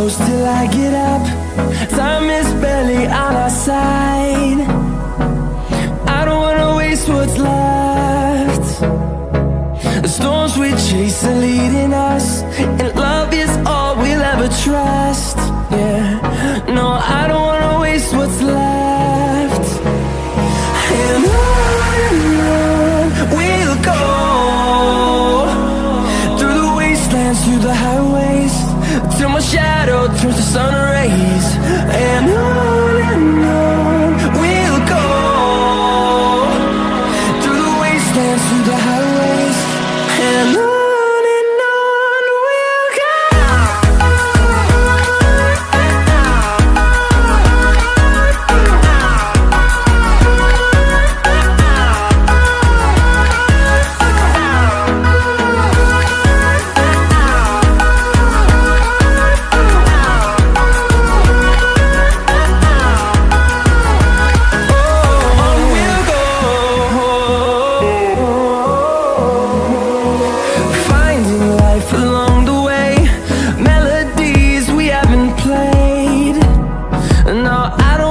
close till I get up. Time is barely on our side. I don't wanna waste what's left. The storms we chase are leading us, and love is all we'll ever trust. Yeah, no, I don't wanna waste what's left. And on we'll go, through the wastelands, through the highways, till my shadow turns to sun rays. And on we'll go, through the wastelands, through the highways, and on we'll go. No, I don't